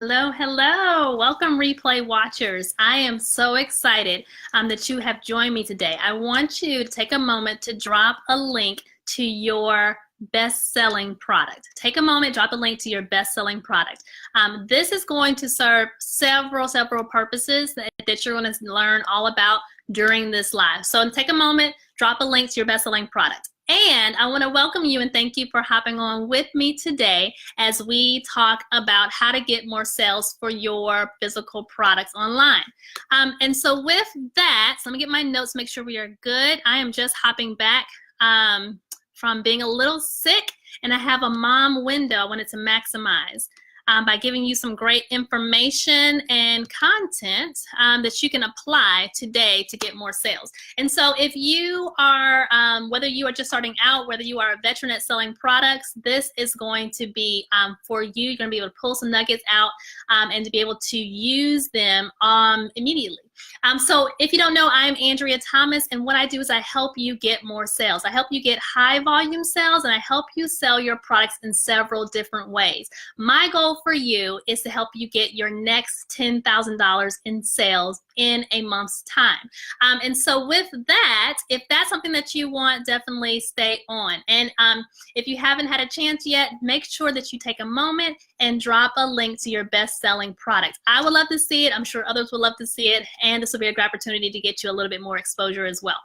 Hello, hello. Welcome, replay watchers. I am so excited that you have joined me today. I want you to take a moment to drop a link to your best-selling product. Take a moment, drop a link to your best-selling product. This is going to serve several purposes that you're going to learn all about during this live. So take a moment, drop a link to your best-selling product. And I want to welcome you and thank you for hopping on with me today as we talk about how to get more sales for your physical products online. And so with that, so let me get my notes, make sure we are good. I am just hopping back from being a little sick, and I have a mom window I wanted to maximize by giving you some great information and content that you can apply today to get more sales. And so if you are, whether you are just starting out, whether you are a veteran at selling products, this is going to be for you. You're going to be able to pull some nuggets out and to be able to use them immediately. So if you don't know, I'm Andrea Thomas, and what I do is I help you get more sales. I help you get high volume sales, and I help you sell your products in several different ways. My goal for you is to help you get your next $10,000 in sales in a month's time. And so with that, if that's something that you want, definitely stay on. And if you haven't had a chance yet, make sure that you take a moment and drop a link to your best-selling product. I would love to see it. I'm sure others would love to see it. And this will be a great opportunity to get you a little bit more exposure as well.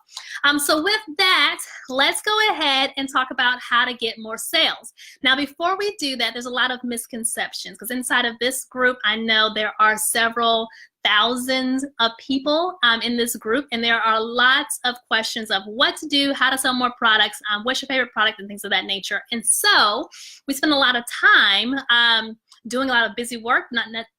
So with that, let's go ahead and talk about how to get more sales. Now, before we do that, there's a lot of misconceptions because inside of this group, I know there are several thousands of people in this group, and there are lots of questions of what to do, how to sell more products, what's your favorite product, and things of that nature. And so we spend a lot of time doing a lot of busy work,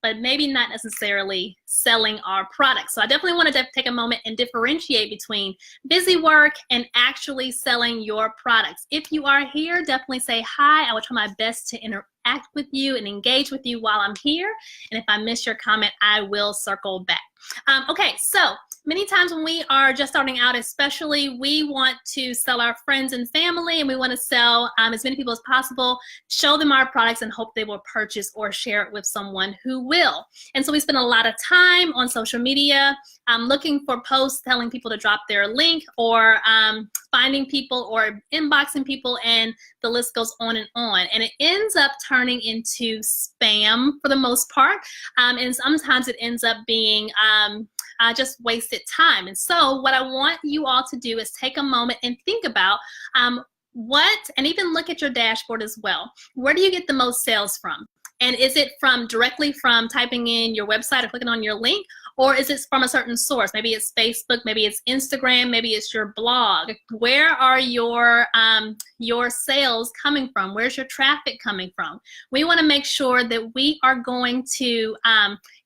but maybe not necessarily selling our products. So I definitely want to take a moment and differentiate between busy work and actually selling your products. If you are here, definitely say hi. I will try my best to interact with you and engage with you while I'm here. And if I miss your comment, I will circle back. Okay, so many times when we are just starting out, especially, we want to sell our friends and family, and we want to sell as many people as possible, show them our products and hope they will purchase or share it with someone who will. And so we spend a lot of time on social media looking for posts telling people to drop their link, or finding people or inboxing people, and the list goes on. And it ends up turning into spam for the most part. And sometimes it ends up being just wasted time. And so what I want you all to do is take a moment and think about and even look at your dashboard as well. Where do you get the most sales from? And is it directly from typing in your website or clicking on your link? Or is it from a certain source? Maybe it's Facebook, maybe it's Instagram, maybe it's your blog. Where are your sales coming from? Where's your traffic coming from? We want to make sure that we are going to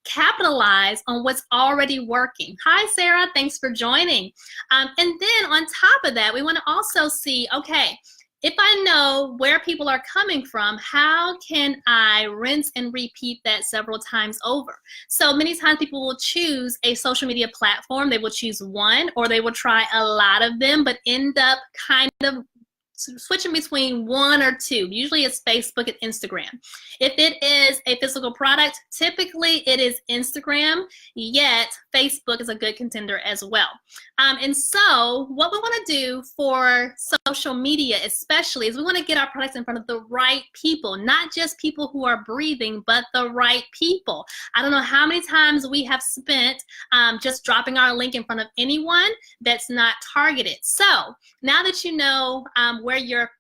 capitalize on what's already working. Hi, Sarah. Thanks for joining. And then on top of that, we want to also see, okay, if I know where people are coming from, how can I rinse and repeat that several times over? So many times people will choose a social media platform. They will choose one, or they will try a lot of them, but end up kind of switching between one or two. Usually it's Facebook and Instagram. If it is a physical product, typically it is Instagram, yet Facebook is a good contender as well. And so what we want to do for social media especially is we want to get our products in front of the right people, not just people who are breathing, but the right people. I don't know how many times we have spent just dropping our link in front of anyone that's not targeted. So now that you know where your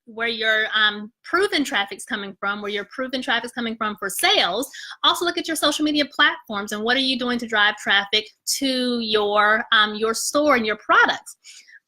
proven traffic's coming from, where your proven traffic's coming from for sales, also look at your social media platforms and what are you doing to drive traffic to your store and your products.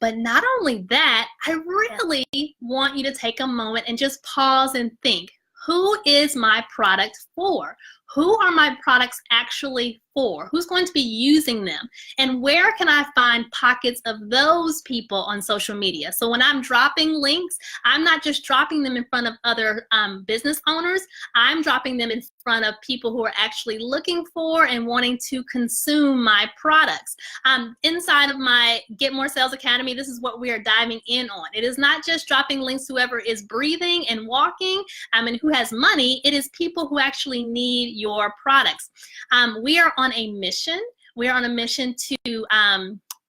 But not only that, I really want you to take a moment and just pause and think, who is my product for? Who are my products actually for? Who's going to be using them? And where can I find pockets of those people on social media? So when I'm dropping links, I'm not just dropping them in front of other business owners. I'm dropping them in front of people who are actually looking for and wanting to consume my products. Inside of my Get More Sales Academy, this is what we are diving in on. It is not just dropping links to whoever is breathing and walking and who has money. It is people who actually need your products. We are on a mission. We are on a mission to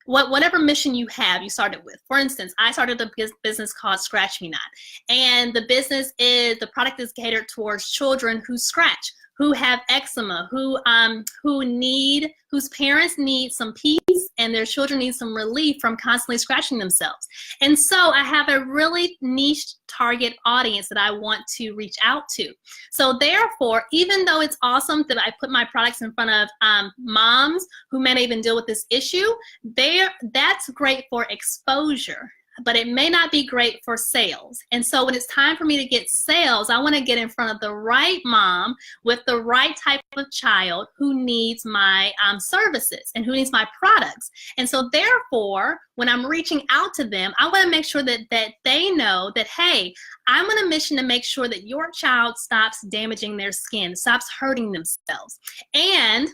whatever mission you have, you started with. For instance, I started a business called Scratch Me Not, and the product is catered towards children who scratch, who have eczema, whose parents need some peace and their children need some relief from constantly scratching themselves. And so I have a really niche target audience that I want to reach out to. So therefore, even though it's awesome that I put my products in front of moms who may not even deal with this issue, that's great for exposure, but it may not be great for sales. And so when it's time for me to get sales, I want to get in front of the right mom with the right type of child who needs my services and who needs my products. And so therefore, when I'm reaching out to them, I want to make sure that they know that, hey, I'm on a mission to make sure that your child stops damaging their skin, stops hurting themselves. And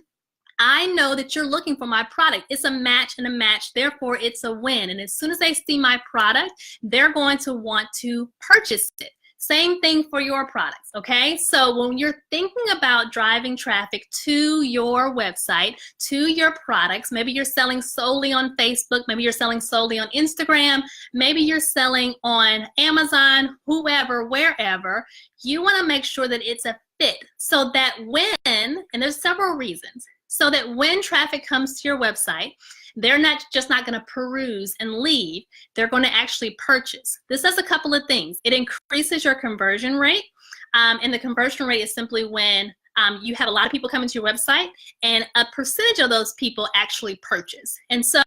I know that you're looking for my product. It's a match and a match, therefore it's a win. And as soon as they see my product, they're going to want to purchase it. Same thing for your products, okay? So when you're thinking about driving traffic to your website, to your products, maybe you're selling solely on Facebook, maybe you're selling solely on Instagram, maybe you're selling on Amazon, whoever, wherever, you wanna make sure that it's a fit so that when, and there's several reasons, so that when traffic comes to your website, they're not going to peruse and leave. They're going to actually purchase. This does a couple of things. It increases your conversion rate, and the conversion rate is simply when you have a lot of people coming to your website and a percentage of those people actually purchase. And so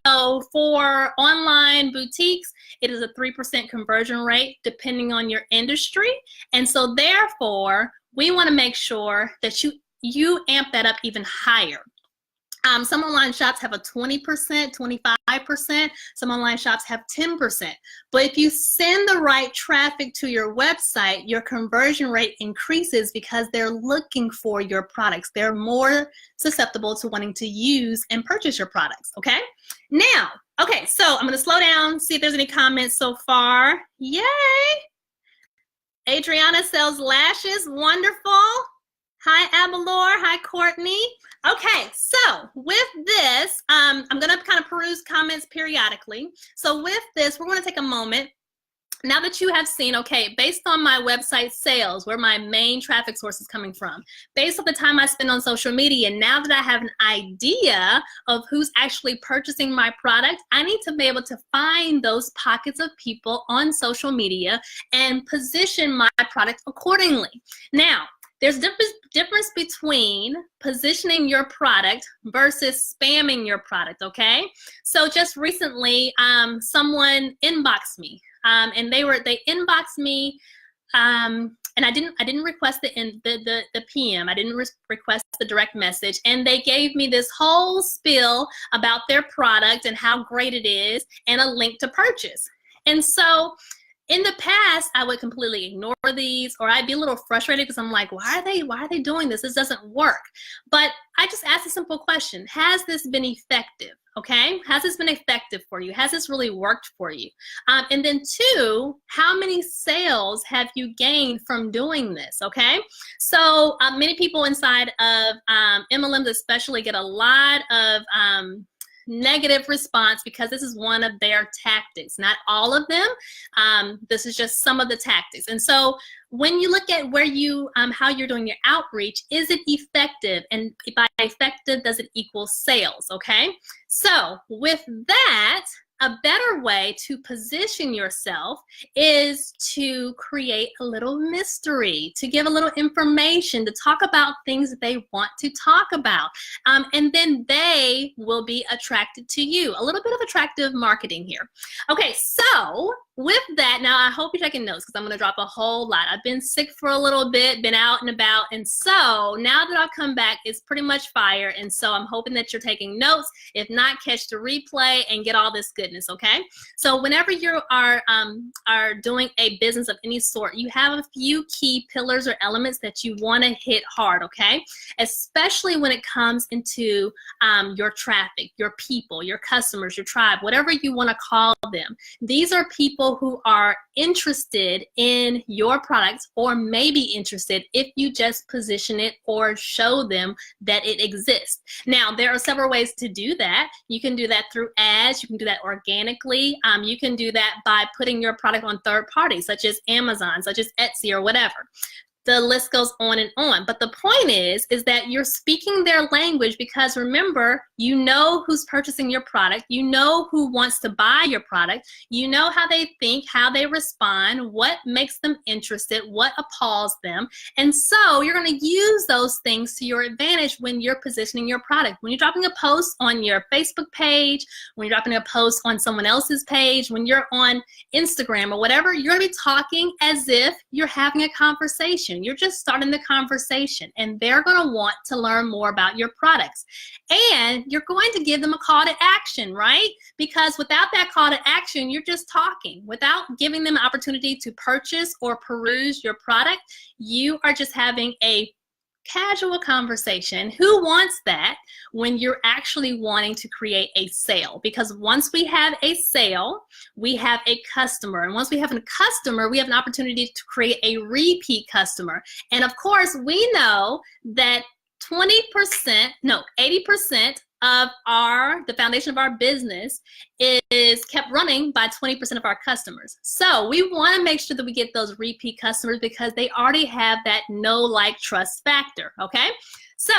for online boutiques, it is a 3% conversion rate depending on your industry. And so therefore, we want to make sure that you amp that up even higher. Some online shops have a 20%, 25%. Some online shops have 10%. But if you send the right traffic to your website, your conversion rate increases because they're looking for your products. They're more susceptible to wanting to use and purchase your products, okay? Now, okay, so I'm going to slow down, see if there's any comments so far. Yay! Adriana sells lashes. Wonderful. Hi, Abalor. Hi, Courtney. Okay, so with this, I'm going to kind of peruse comments periodically. So with this, we're going to take a moment. Now that you have seen, okay, based on my website sales, where my main traffic source is coming from, based on the time I spend on social media, now that I have an idea of who's actually purchasing my product, I need to be able to find those pockets of people on social media and position my product accordingly. Now, there's a difference between positioning your product versus spamming your product, okay? So just recently, someone inboxed me, and they inboxed me, and I didn't request the PM. I didn't request the direct message, and they gave me this whole spiel about their product and how great it is, and a link to purchase. And so, in the past, I would completely ignore these, or I'd be a little frustrated because I'm like, why are they doing this? This doesn't work. But I just asked a simple question. Has this been effective? Okay? Has this been effective for you? Has this really worked for you? And then two, how many sales have you gained from doing this? Okay? So many people inside of MLMs especially get a lot of negative response because this is one of their tactics. Not all of them. This is just some of the tactics. And so when you look at where you, how you're doing your outreach, is it effective? And by effective, does it equal sales? Okay. So with that, a better way to position yourself is to create a little mystery, to give a little information, to talk about things that they want to talk about. And then they will be attracted to you. A little bit of attractive marketing here. Okay, so with that, now I hope you're taking notes because I'm going to drop a whole lot. I've been sick for a little bit, been out and about, and so now that I've come back, it's pretty much fire, and so I'm hoping that you're taking notes. If not, catch the replay and get all this goodness, okay? So whenever you are doing a business of any sort, you have a few key pillars or elements that you want to hit hard, okay? Especially when it comes into your traffic, your people, your customers, your tribe, whatever you want to call them. These are people people who are interested in your product or may be interested if you just position it or show them that it exists. Now, there are several ways to do that. You can do that through ads. You can do that organically. You can do that by putting your product on third parties, such as Amazon, such as Etsy, or whatever. The list goes on and on. But the point is that you're speaking their language, because remember, you know who's purchasing your product. You know who wants to buy your product. You know how they think, how they respond, what makes them interested, what appalls them. And so you're going to use those things to your advantage when you're positioning your product. When you're dropping a post on your Facebook page, when you're dropping a post on someone else's page, when you're on Instagram or whatever, you're going to be talking as if you're having a conversation. You're just starting the conversation, and they're going to want to learn more about your products. And you're going to give them a call to action, right? Because without that call to action, you're just talking. Without giving them an opportunity to purchase or peruse your product, you are just having a casual conversation. Who wants that when you're actually wanting to create a sale? Because once we have a sale, we have a customer. And once we have a customer, we have an opportunity to create a repeat customer. And of course, we know that 80% of the foundation of our business is kept running by 20% of our customers. So we want to make sure that we get those repeat customers, because they already have that know, like, trust factor, okay? So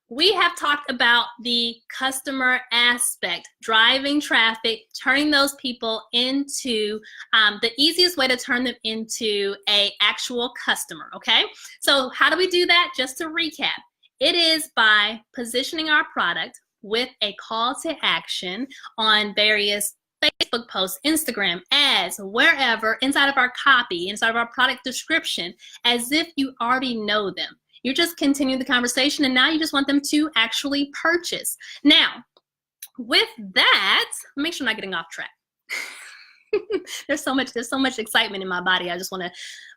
we have talked about the customer aspect, driving traffic, turning those people into, the easiest way to turn them into an actual customer, okay? So how do we do that? Just to recap, it is by positioning our product with a call to action on various Facebook posts, Instagram, ads, wherever, inside of our copy, inside of our product description, as if you already know them. You're just continuing the conversation, and now you just want them to actually purchase. Now, with that, make sure I'm not getting off track. There's so much excitement in my body. I just want to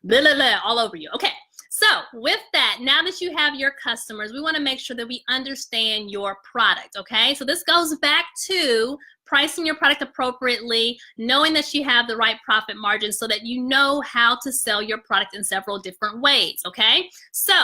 blah, blah, blah all over you. Okay. So with that, now that you have your customers, we want to make sure that we understand your product, okay? So this goes back to pricing your product appropriately, knowing that you have the right profit margin so that you know how to sell your product in several different ways, okay? So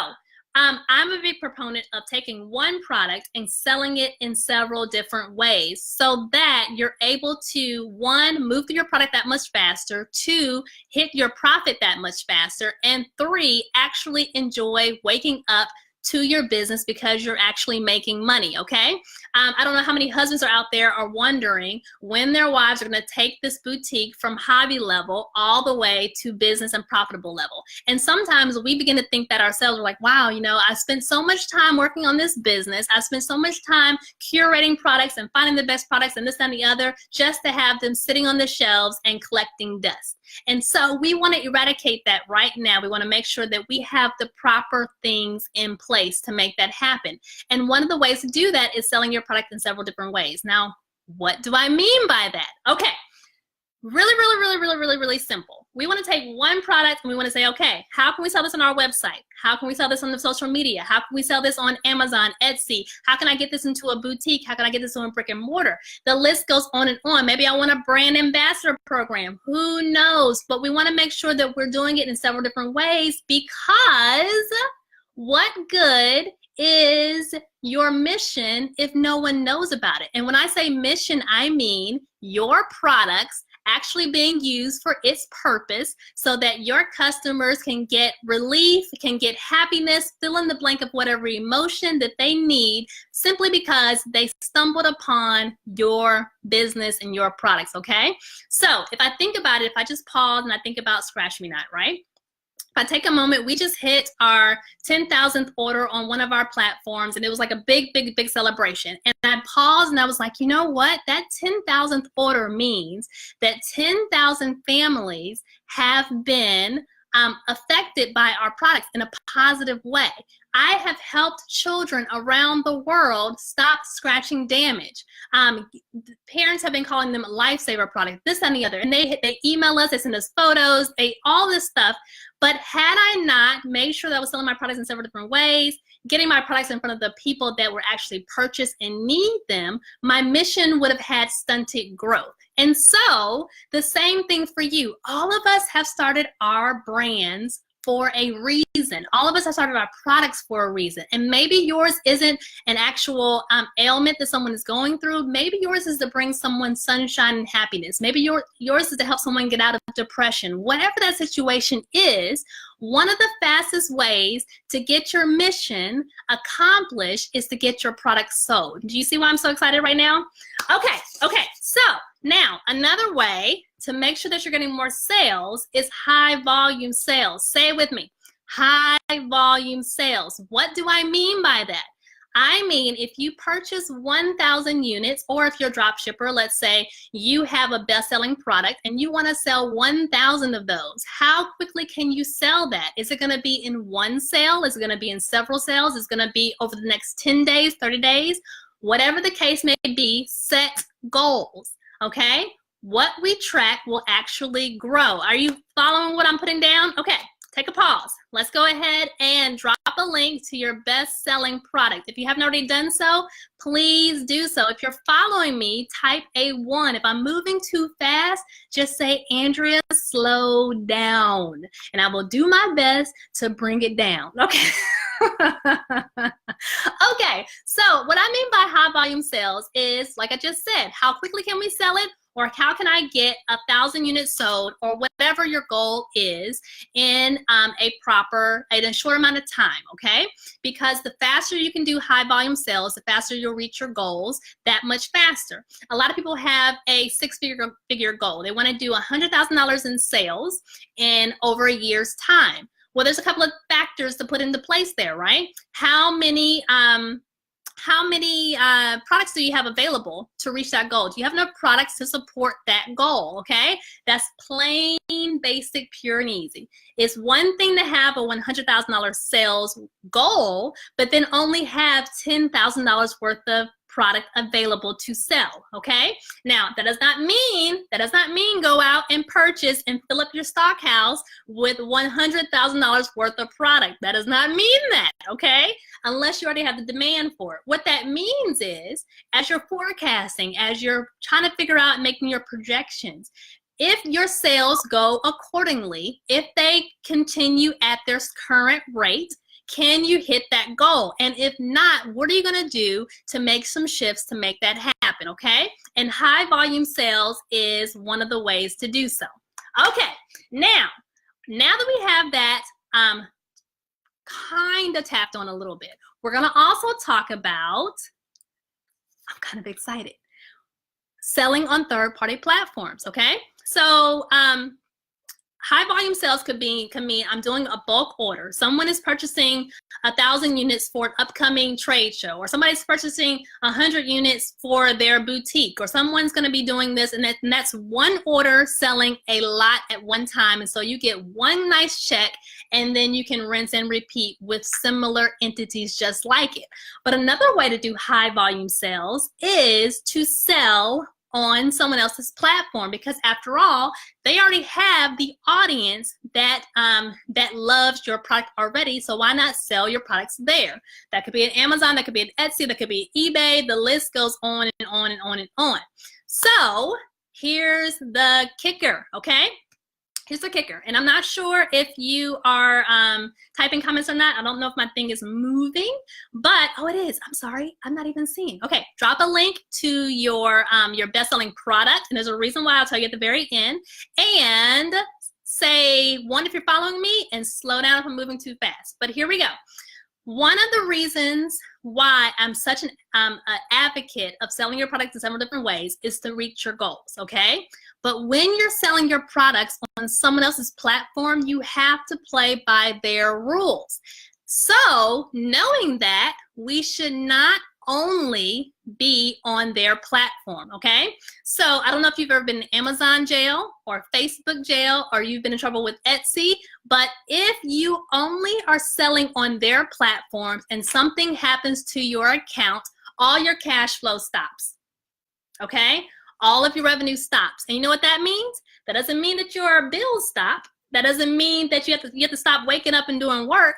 I'm a big proponent of taking one product and selling it in several different ways so that you're able to, one, move through your product that much faster, two, hit your profit that much faster, and three, actually enjoy waking up to your business because you're actually making money, okay? I don't know how many husbands are out there are wondering when their wives are gonna take this boutique from hobby level all the way to business and profitable level. And sometimes we begin to think that ourselves. We're like, wow, you know, I spent so much time working on this business. I spent so much time curating products and finding the best products and this and the other just to have them sitting on the shelves and collecting dust. And so we want to eradicate that right now. We want to make sure that we have the proper things in place to make that happen. And one of the ways to do that is selling your product in several different ways. Now, what do I mean by that? Okay. Really simple. We want to take one product and we want to say, okay, how can we sell this on our website? How can we sell this on the social media? How can we sell this on Amazon, Etsy? How can I get this into a boutique? How can I get this on brick and mortar? The list goes on and on. Maybe I want a brand ambassador program. Who knows? But we want to make sure that we're doing it in several different ways, because what good is your mission if no one knows about it? And when I say mission, I mean your products actually being used for its purpose so that your customers can get relief, can get happiness, fill in the blank of whatever emotion that they need simply because they stumbled upon your business and your products, okay? So if I think about it, if I just pause and I think about Scratch Me Not, right? If I take a moment, we just hit our 10,000th order on one of our platforms, and it was like a big celebration. And I paused and I was like, you know what? That 10,000th order means that 10,000 families have been affected by our products in a positive way. I have helped children around the world stop scratching damage. Parents have been calling them a lifesaver product, this and the other. And they email us, they send us photos, all this stuff. But had I not made sure that I was selling my products in several different ways, getting my products in front of the people that were actually purchased and need them, my mission would have had stunted growth. And so the same thing for you. All of us have started our brands for a reason. All of us have started our products for a reason. And maybe yours isn't an actual ailment that someone is going through. Maybe yours is to bring someone sunshine and happiness. Maybe yours is to help someone get out of depression. Whatever that situation is, one of the fastest ways to get your mission accomplished is to get your product sold. Do you see why I'm so excited right now? Okay, so now another way to make sure that you're getting more sales is high volume sales. Say it with me, high volume sales. What do I mean by that? I mean, if you purchase 1,000 units, or if you're a drop shipper, let's say you have a best-selling product and you want to sell 1,000 of those, how quickly can you sell that? Is it going to be in one sale? Is it going to be in several sales? Is it going to be over the next 10 days, 30 days? Whatever the case may be, set goals, okay? What we track will actually grow. Are you following what I'm putting down? Okay. Take a pause. Let's go ahead and drop a link to your best-selling product. If you haven't already done so, please do so. If you're following me, type a 1. If I'm moving too fast, just say, Andrea, slow down. And I will do my best to bring it down. Okay. Okay, so what I mean by high volume sales is, like I just said, how quickly can we sell it? Or how can I get 1,000 units sold, or whatever your goal is, in a short amount of time, okay? Because the faster you can do high volume sales, the faster you'll reach your goals that much faster. A lot of people have a six-figure goal. They want to do $100,000 in sales in over a year's time. Well, there's a couple of factors to put into place there, right? How many products do you have available to reach that goal? Do you have enough products to support that goal? Okay, that's plain, basic, pure and easy. It's one thing to have a $100,000 sales goal, but then only have $10,000 worth of product available to sell. Okay, now that does not mean go out and purchase and fill up your stock house with $100,000 worth of product. That does not mean that, okay, unless you already have the demand for it. What that means is, as you're forecasting, as you're trying to figure out making your projections, if your sales go accordingly, if they continue at their current rate, can you hit that goal? And if not, what are you going to do to make some shifts to make that happen, okay? And high volume sales is one of the ways to do so. Okay, now that we have that kind of tapped on a little bit, we're going to also talk about, I'm kind of excited, selling on third-party platforms, okay? So high volume sales could mean I'm doing a bulk order. Someone is purchasing 1,000 units for an upcoming trade show, or somebody's purchasing 100 units for their boutique, or someone's going to be doing this, and that's one order selling a lot at one time. And so you get one nice check, and then you can rinse and repeat with similar entities just like it. But another way to do high volume sales is to sell on someone else's platform, because after all, they already have the audience that that loves your product already. So why not sell your products there? That could be at Amazon, that could be at Etsy, that could be eBay. The list goes on and on and on and on. So here's the kicker, okay? Here's the kicker, and I'm not sure if you are typing comments or not. I don't know if my thing is moving, but oh, it is. I'm sorry, I'm not even seeing. Okay, drop a link to your best-selling product, and there's a reason why I'll tell you at the very end. And say 1 if you're following me, and slow down if I'm moving too fast. But here we go. One of the reasons why I'm such an advocate of selling your products in several different ways is to reach your goals, okay? But when you're selling your products on someone else's platform, you have to play by their rules. So knowing that, we should not only be on their platform, okay? So I don't know if you've ever been in Amazon jail or Facebook jail, or you've been in trouble with Etsy, but if you only are selling on their platforms and something happens to your account, all your cash flow stops, okay? All of your revenue stops. And you know what that means? That doesn't mean that your bills stop. That doesn't mean that you have to stop waking up and doing work.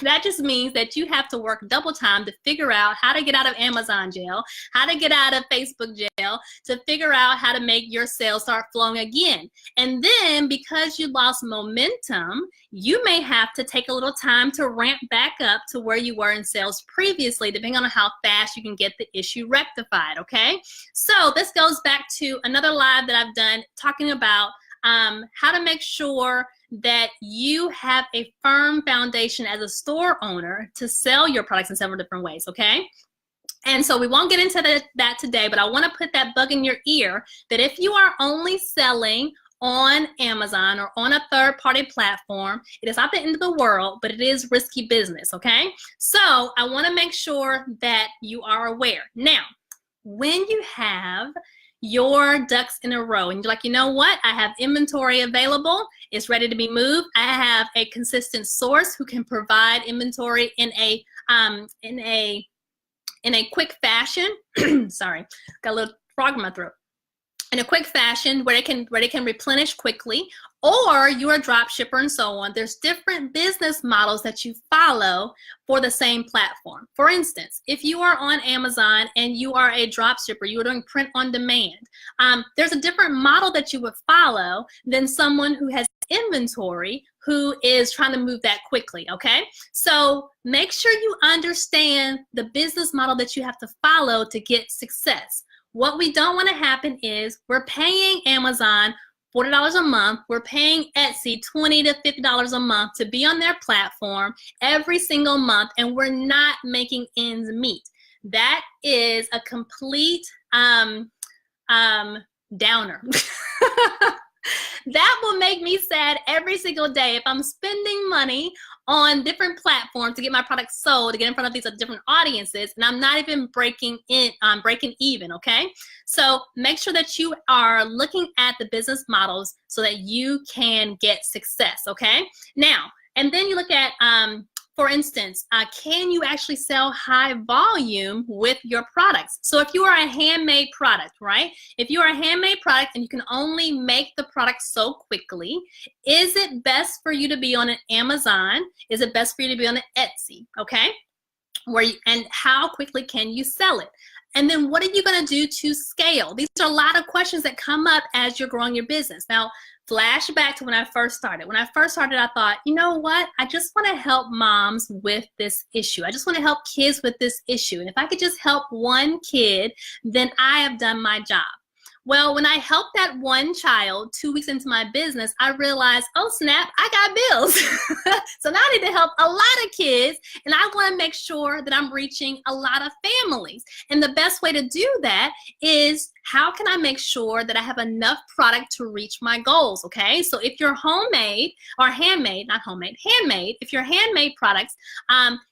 That just means that you have to work double time to figure out how to get out of Amazon jail, how to get out of Facebook jail, to figure out how to make your sales start flowing again. And then because you lost momentum, you may have to take a little time to ramp back up to where you were in sales previously, depending on how fast you can get the issue rectified, okay? So this goes back to another live that I've done talking about how to make sure that you have a firm foundation as a store owner to sell your products in several different ways, okay? And so we won't get into that today, but I want to put that bug in your ear that if you are only selling on Amazon or on a third-party platform, it is not the end of the world, but it is risky business, okay? So I want to make sure that you are aware. Now, when you have your ducks in a row and you're like, you know what, I have inventory available, it's ready to be moved, I have a consistent source who can provide inventory in a quick fashion. Sorry, got a little frog in my throat. In a quick fashion where they can replenish quickly, or you're a drop shipper and so on. There's different business models that you follow for the same platform. For instance, if you are on Amazon and you are a drop shipper, you are doing print on demand, there's a different model that you would follow than someone who has inventory who is trying to move that quickly, okay? So make sure you understand the business model that you have to follow to get success. What we don't want to happen is we're paying Amazon $40 a month, we're paying Etsy $20 to $50 a month to be on their platform every single month, and we're not making ends meet. That is a complete downer. That will make me sad every single day if I'm spending money on different platforms to get my products sold, to get in front of these different audiences, and I'm not even breaking even, okay? So make sure that you are looking at the business models so that you can get success, okay? Now, and then you look at, for instance, can you actually sell high volume with your products? So if you are a handmade product, right? If you are a handmade product and you can only make the product so quickly, is it best for you to be on an Amazon? Is it best for you to be on an Etsy, okay? And how quickly can you sell it? And then what are you gonna do to scale? These are a lot of questions that come up as you're growing your business. Now, flashback to when I first started. When I first started, I thought, you know what? I just want to help moms with this issue. I just want to help kids with this issue. And if I could just help one kid, then I have done my job. Well, when I helped that one child 2 weeks into my business, I realized, oh snap, I got bills. So now I need to help a lot of kids, and I want to make sure that I'm reaching a lot of families. And the best way to do that is, how can I make sure that I have enough product to reach my goals, okay? So if you're homemade or handmade, not homemade, handmade, if you're handmade products,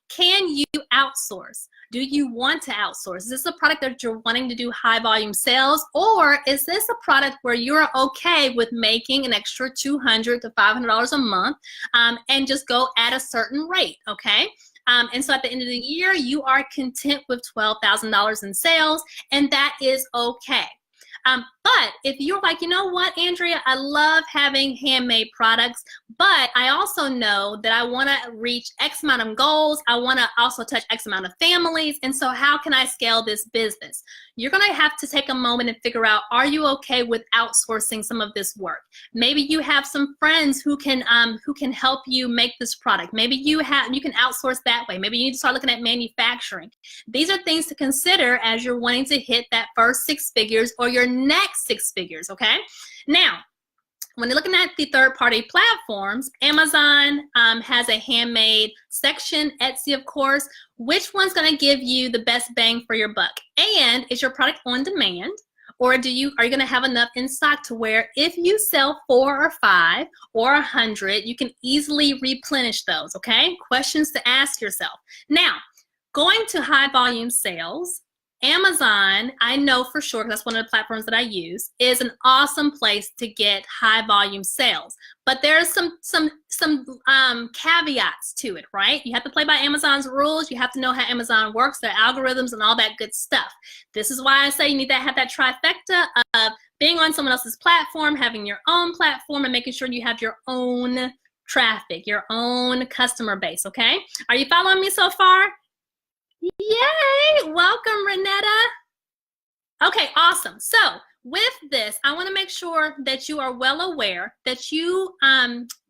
can you outsource? Do you want to outsource? Is this a product that you're wanting to do high volume sales, or is this a product where you're okay with making an extra $200 to $500 a month and just go at a certain rate, okay? And so at the end of the year, you are content with $12,000 in sales, and that is okay. But if you're like, you know what, Andrea, I love having handmade products, but I also know that I want to reach X amount of goals. I want to also touch X amount of families. And so how can I scale this business? You're going to have to take a moment and figure out, are you okay with outsourcing some of this work? Maybe you have some friends who can help you make this product. Maybe you can outsource that way. Maybe you need to start looking at manufacturing. These are things to consider as you're wanting to hit that first 6 figures or your next 6 figures, okay? Now, when you're looking at the third-party platforms, Amazon has a handmade section, Etsy, of course. Which one's gonna give you the best bang for your buck? And is your product on demand? Or are you gonna have enough in stock to where if you sell 4 or 5 or 100, you can easily replenish those, okay? Questions to ask yourself. Now, going to high volume sales, Amazon, I know for sure, because that's one of the platforms that I use, is an awesome place to get high volume sales. But there's some caveats to it, right? You have to play by Amazon's rules. You have to know how Amazon works, their algorithms, and all that good stuff. This is why I say you need to have that trifecta of being on someone else's platform, having your own platform, and making sure you have your own traffic, your own customer base, okay? Are you following me so far? Yay! Welcome, Renetta. Okay, awesome. So with this, I want to make sure that you are well aware that you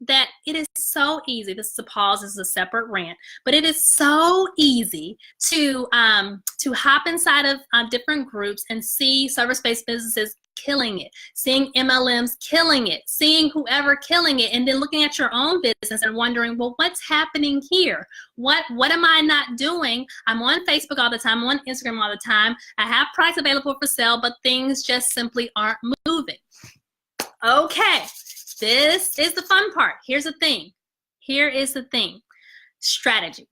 that it is so easy. This is a pause. This is a separate rant, but it is so easy to hop inside of different groups and see service-based businesses killing it, seeing MLMs killing it, seeing whoever killing it, and then looking at your own business and wondering, well, what's happening here? What am I not doing? I'm on Facebook all the time, I'm on Instagram all the time. I have products available for sale, but things just simply aren't moving. Okay, this is the fun part. Here's the thing. Here is the thing. Strategy.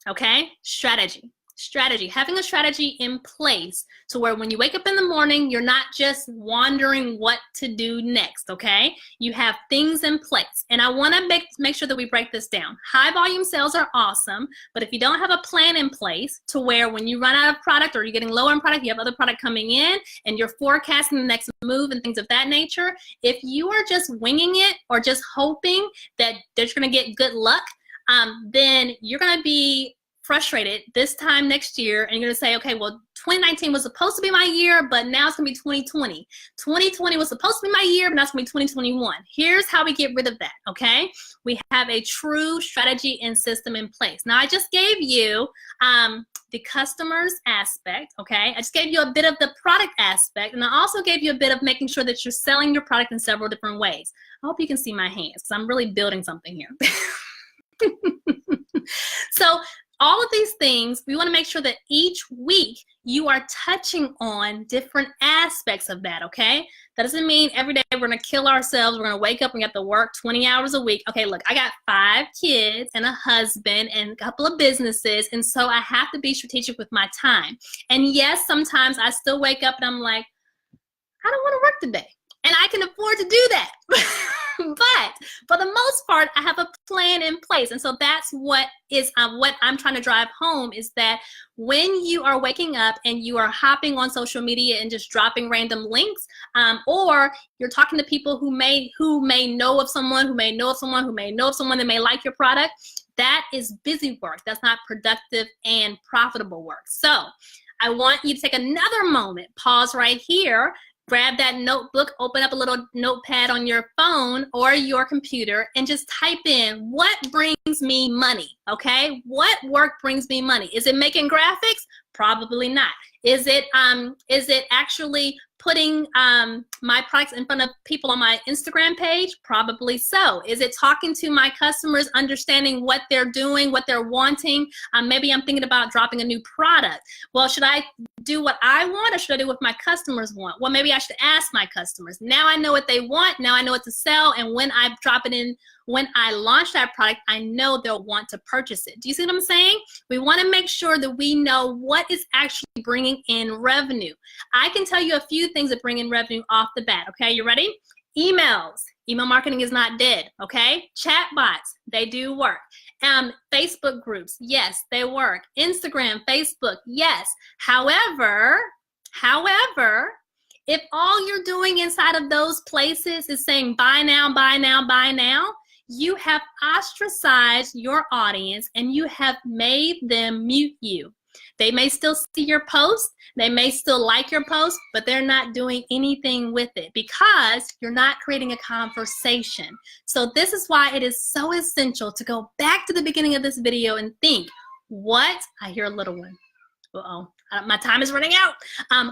Okay? Strategy. Strategy. Having a strategy in place to where when you wake up in the morning, you're not just wondering what to do next, okay? You have things in place. And I want to make sure that we break this down. High volume sales are awesome, but if you don't have a plan in place to where when you run out of product or you're getting low on product, you have other product coming in and you're forecasting the next move and things of that nature, if you are just winging it or just hoping that you're going to get good luck, then you're going to be frustrated this time next year and you're gonna say, okay, well, 2019 was supposed to be my year, but now it's gonna be 2020. 2020 was supposed to be my year, but now it's gonna be 2021. Here's how we get rid of that, okay? We have a true strategy and system in place. Now, I just gave you the customers aspect, okay? I just gave you a bit of the product aspect, and I also gave you a bit of making sure that you're selling your product in several different ways. I hope you can see my hands, because I'm really building something here. So, all of these things, we want to make sure that each week you are touching on different aspects of that, okay? That doesn't mean every day we're going to kill ourselves. We're going to wake up and get to work 20 hours a week. Okay, look, I got 5 kids and a husband and a couple of businesses, and so I have to be strategic with my time. And yes, sometimes I still wake up and I'm like, I don't want to work today. And I can afford to do that. But for the most part, I have a plan in place. And so that's what I'm trying to drive home is that when you are waking up and you are hopping on social media and just dropping random links, or you're talking to people who may know of someone, who may know of someone, who may know of someone that may like your product, that is busy work. That's not productive and profitable work. So I want you to take another moment, pause right here, grab that notebook, open up a little notepad on your phone or your computer and just type in what brings me money, okay? What work brings me money? Is it making graphics? Probably not. Is it actually putting my products in front of people on my Instagram page? Probably so. Is it talking to my customers, understanding what they're doing, what they're wanting? Maybe I'm thinking about dropping a new product. Well, should I do what I want or should I do what my customers want? Well, maybe I should ask my customers. Now I know what they want. Now I know what to sell. And when I drop it in, when I launch that product, I know they'll want to purchase it. Do you see what I'm saying? We want to make sure that we know what is actually bringing in revenue. I can tell you a few things that bring in revenue off the bat. Okay, you ready? Emails. Email marketing is not dead. Okay, chatbots, they do work. Facebook groups, yes, they work. Instagram, Facebook, yes. However, if all you're doing inside of those places is saying buy now, buy now, buy now, you have ostracized your audience and you have made them mute you. They may still see your post, they may still like your post, but they're not doing anything with it because you're not creating a conversation. So this is why it is so essential to go back to the beginning of this video and think, I hear a little one. Uh-oh, my time is running out.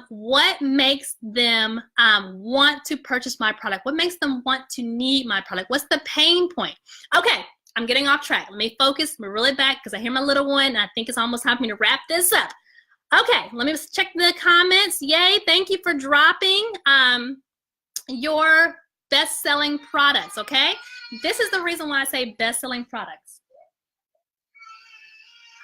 What makes them want to purchase my product? What makes them want to need my product? What's the pain point? Okay, I'm getting off track. Let me focus. We're really back because I hear my little one. And I think it's almost time for me to wrap this up. Okay, let me just check the comments. Yay, thank you for dropping your best-selling products, okay? This is the reason why I say best-selling products.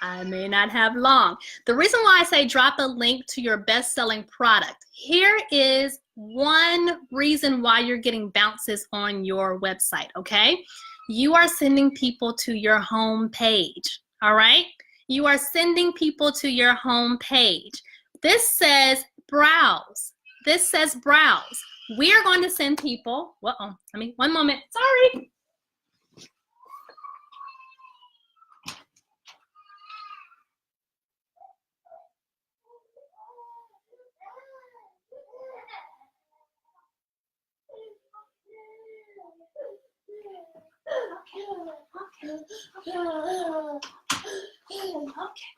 I may not have long. The reason why I say drop a link to your best-selling product. Here is one reason why you're getting bounces on your website, okay? You are sending people to your home page, all right? You are sending people to your home page. This says browse. this says browse. We are going to send people, one moment, sorry. Okay.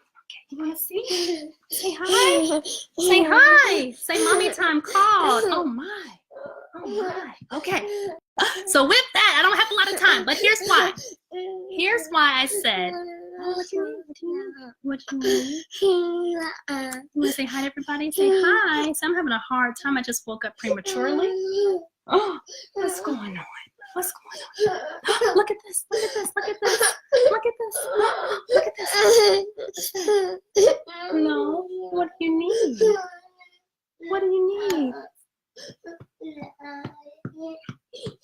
You want to see? Say hi. Say hi. Say mommy time called. Oh my. Okay. So with that, I don't have a lot of time, but here's why. Here's why I said, what do you need? What do you need? You want to say hi to everybody? Say hi. So I'm having a hard time. I just woke up prematurely. Oh, what's going on? What's going on? Look at this. Look at this. Look at this. Look at this. Look at this. No. What do you need? What do you need?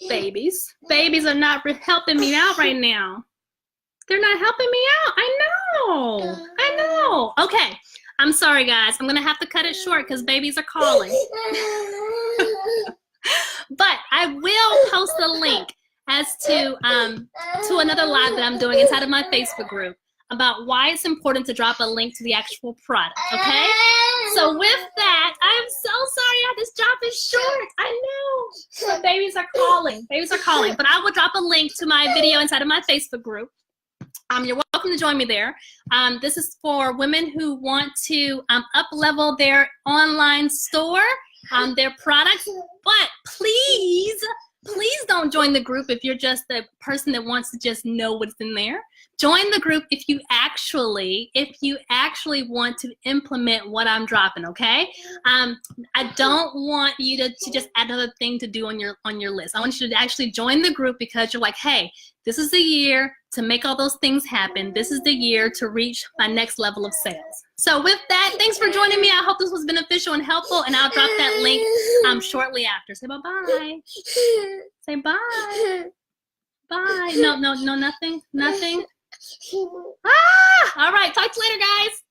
Babies. Babies are not helping me out right now. They're not helping me out. I know. Okay. I'm sorry, guys. I'm going to have to cut it short because babies are calling. But I will post a link as to another live that I'm doing inside of my Facebook group about why it's important to drop a link to the actual product, okay? So with that, I'm so sorry this job is short. I know. But babies are calling. Babies are calling. But I will drop a link to my video inside of my Facebook group. You're welcome to join me there. This is for women who want to up-level their online store, their products. But please don't join the group if you're just the person that wants to just know what's in there. Join the group if you actually want to implement what I'm dropping, okay? I don't want you to just add another thing to do on your list. I want you to actually join the group because you're like, hey, this is the year to make all those things happen. This is the year to reach my next level of sales. So with that, thanks for joining me. I hope this was beneficial and helpful, and I'll drop that link shortly after. Say bye-bye. Say bye. Bye. No, nothing. All right, talk to you later, guys.